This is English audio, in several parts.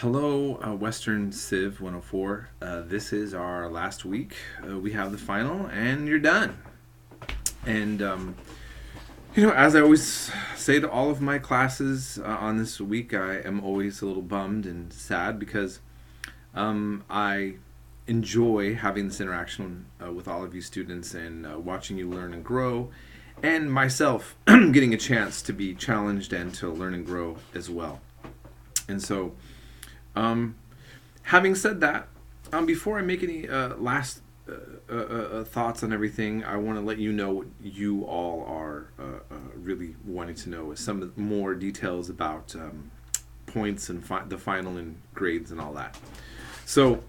Hello, Western Civ 104. This is our last week. We have the final, and you're done. And as I always say to all of my classes on this week, I am always a little bummed and sad because I enjoy having this interaction with all of you students and watching you learn and grow, and myself getting a chance to be challenged and to learn and grow as well. And so, having said that, before I make any last thoughts on everything, I want to let you know what you all are really wanting to know is some more details about points and the final and grades and all that. So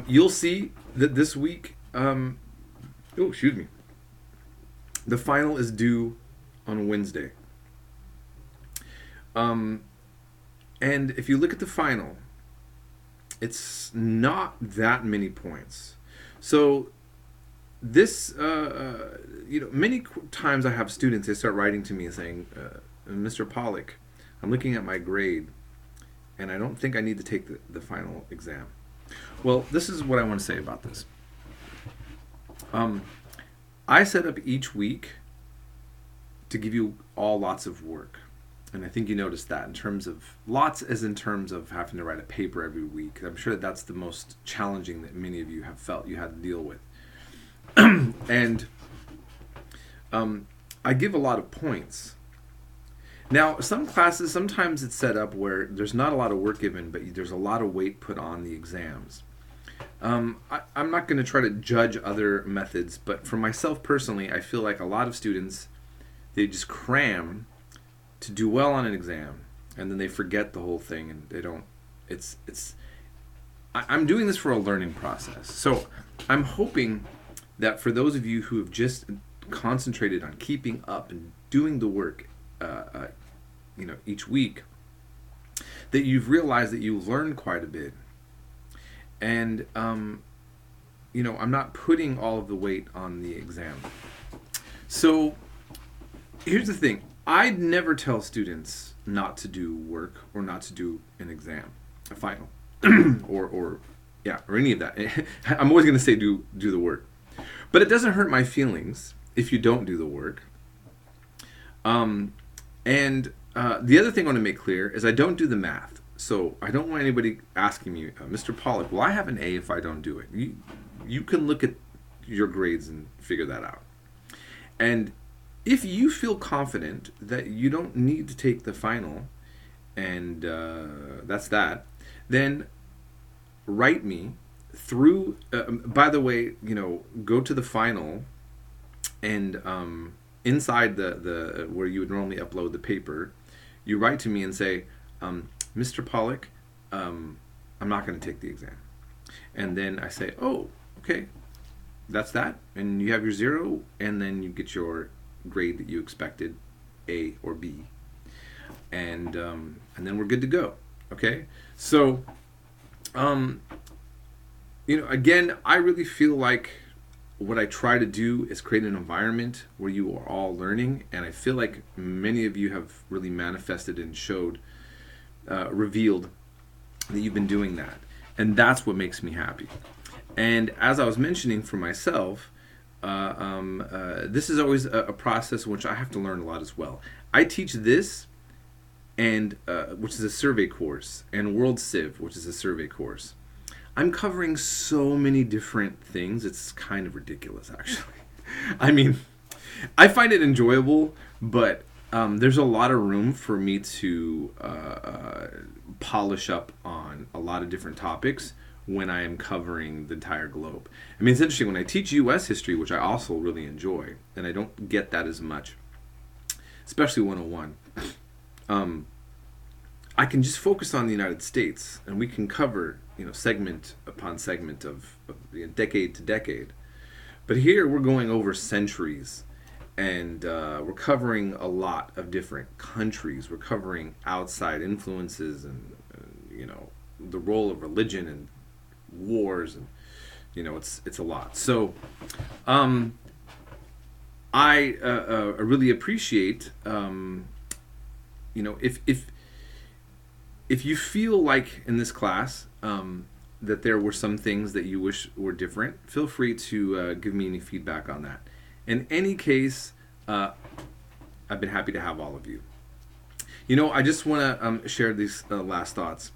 you'll see that this week, the final is due on Wednesday. And if you look at the final, it's not that many points. So this, many times I have students, they start writing to me and saying, Mr. Pollock, I'm looking at my grade, and I don't think I need to take the final exam. Well, this is what I want to say about this. I set up each week to give you all lots of work. And I think you noticed that in terms of lots as in terms of having to write a paper every week. I'm sure that's the most challenging that many of you have felt you had to deal with. And I give a lot of points. Now, some classes, sometimes it's set up where there's not a lot of work given, but there's a lot of weight put on the exams. I'm not going to try to judge other methods, but for myself personally, I feel like a lot of students, they just cram to do well on an exam, and then they forget the whole thing, and they don't. I'm doing this for a learning process, so I'm hoping that for those of you who have just concentrated on keeping up and doing the work, each week, that you've realized that you learned quite a bit, and I'm not putting all of the weight on the exam. So here's the thing. I'd never tell students not to do work or not to do an exam, a final, or any of that. I'm always going to say do the work, but it doesn't hurt my feelings if you don't do the work. And the other thing I want to make clear is I don't do the math, so I don't want anybody asking me, Mr. Pollock, will I have an A if I don't do it? You can look at your grades and figure that out. And if you feel confident that you don't need to take the final, and that's that, then write me through. By the way, go to the final, and inside the where you would normally upload the paper, you write to me and say, Mr. Pollock, I'm not going to take the exam. And then I say, oh, okay, that's that, and you have your 0, and then you get your grade that you expected, A or B, and then we're good to go. Okay, so again, I really feel like what I try to do is create an environment where you are all learning, and I feel like many of you have really manifested and showed, revealed that you've been doing that, and that's what makes me happy. And as I was mentioning for myself, this is always a process in which I have to learn a lot as well. I teach this, and which is a survey course, and World Civ, which is a survey course. I'm covering so many different things, it's kind of ridiculous, actually. I mean, I find it enjoyable, but there's a lot of room for me to polish up on a lot of different topics when I am covering the entire globe. I mean, it's interesting, when I teach U.S. history, which I also really enjoy, and I don't get that as much, especially 101, I can just focus on the United States, and we can cover, segment upon segment of decade to decade. But here we're going over centuries, and we're covering a lot of different countries. We're covering outside influences and the role of religion and wars, and it's a lot. So I really appreciate if if you feel like in this class that there were some things that you wish were different, feel free to give me any feedback on that. In any case, I've been happy to have all of you. You know, I just want to share these last thoughts.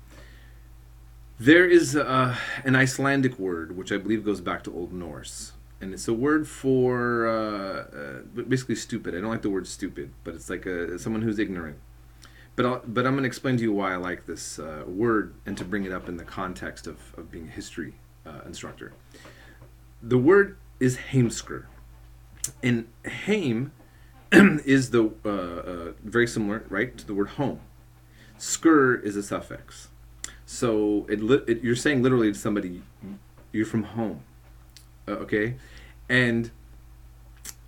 There is an Icelandic word, which I believe goes back to Old Norse. And it's a word for basically stupid. I don't like the word stupid, but it's like someone who's ignorant. But I'm going to explain to you why I like this word and to bring it up in the context of being a history instructor. The word is heimsker. And heim is the very similar, right, to the word home. Skur is a suffix. So you're saying literally to somebody, you're from home. Okay? And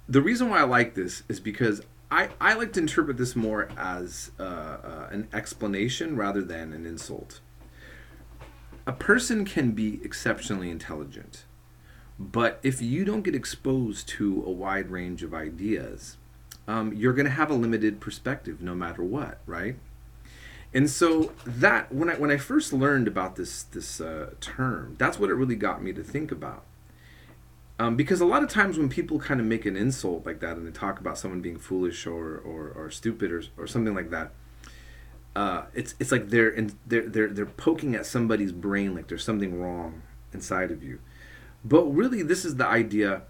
the reason why I like this is because I like to interpret this more as an explanation rather than an insult. A person can be exceptionally intelligent, but if you don't get exposed to a wide range of ideas, you're going to have a limited perspective no matter what, right? And so that when I first learned about this term, that's what it really got me to think about. Because a lot of times when people kind of make an insult like that and they talk about someone being foolish or stupid or something like that, it's like they're poking at somebody's brain like there's something wrong inside of you. But really, this is the idea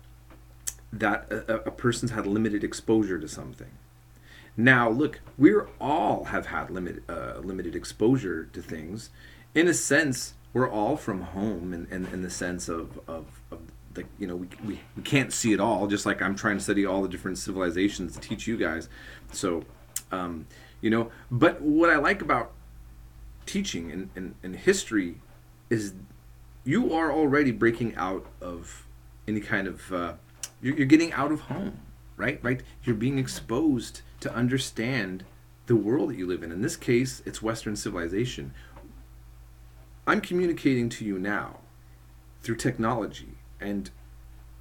that a person's had limited exposure to something. Now, look, we all have had limited exposure to things. In a sense, we're all from home, in the sense of like, you know, we can't see it all, just like I'm trying to study all the different civilizations to teach you guys. So, you know, but what I like about teaching in history is you are already breaking out of any kind of, you're getting out of home, right? You're being exposed to understand the world that you live in. In this case, it's Western civilization. I'm communicating to you now through technology, and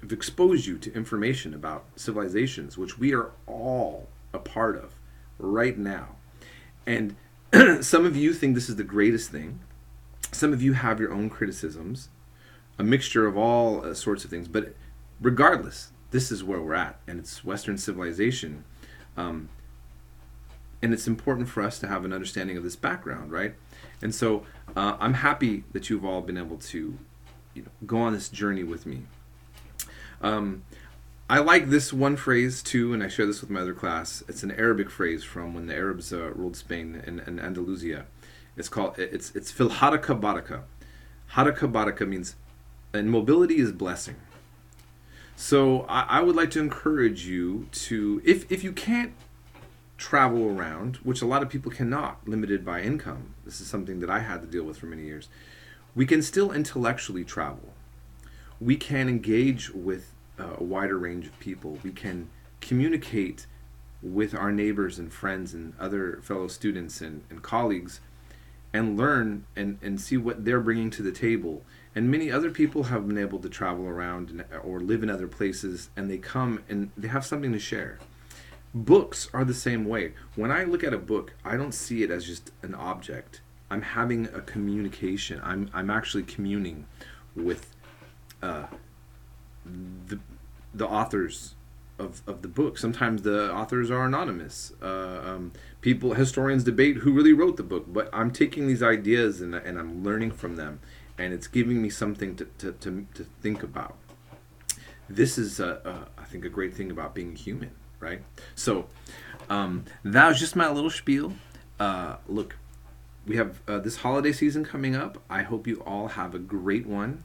I've exposed you to information about civilizations, which we are all a part of right now. And some of you think this is the greatest thing. Some of you have your own criticisms, a mixture of all sorts of things. But regardless, this is where we're at, and it's Western civilization. And it's important for us to have an understanding of this background, right? And so I'm happy that you've all been able to, you know, go on this journey with me. I like this one phrase too, and I share this with my other class. It's an Arabic phrase from when the Arabs ruled Spain and Andalusia. It's fil haraka baraka. Haraka baraka means, and mobility is blessing. So I would like to encourage you to, if you can't travel around, which a lot of people cannot, limited by income. This is something that I had to deal with for many years. We can still intellectually travel. We can engage with a wider range of people. We can communicate with our neighbors and friends and other fellow students and colleagues and learn and see what they're bringing to the table. And many other people have been able to travel around or live in other places, and they come and they have something to share. Books are the same way. When I look at a book, I don't see it as just an object. I'm having a communication. I'm actually communing with the authors of the book. Sometimes the authors are anonymous. Historians debate who really wrote the book, but I'm taking these ideas and I'm learning from them, and it's giving me something to think about. This is, I think, a great thing about being human, right? So that was just my little spiel. Look, we have this holiday season coming up. I hope you all have a great one.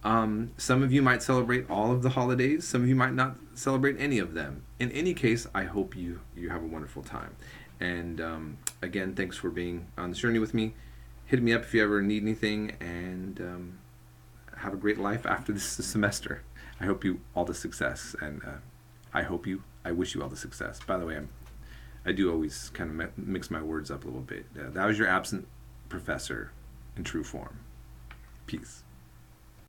Some of you might celebrate all of the holidays. Some of you might not celebrate any of them. In any case, I hope you have a wonderful time. And again, thanks for being on this journey with me. Hit me up if you ever need anything, and have a great life after this semester. I hope you all the success, and I wish you all the success. By the way, I do always kind of mix my words up a little bit. That was your absent professor in true form. Peace.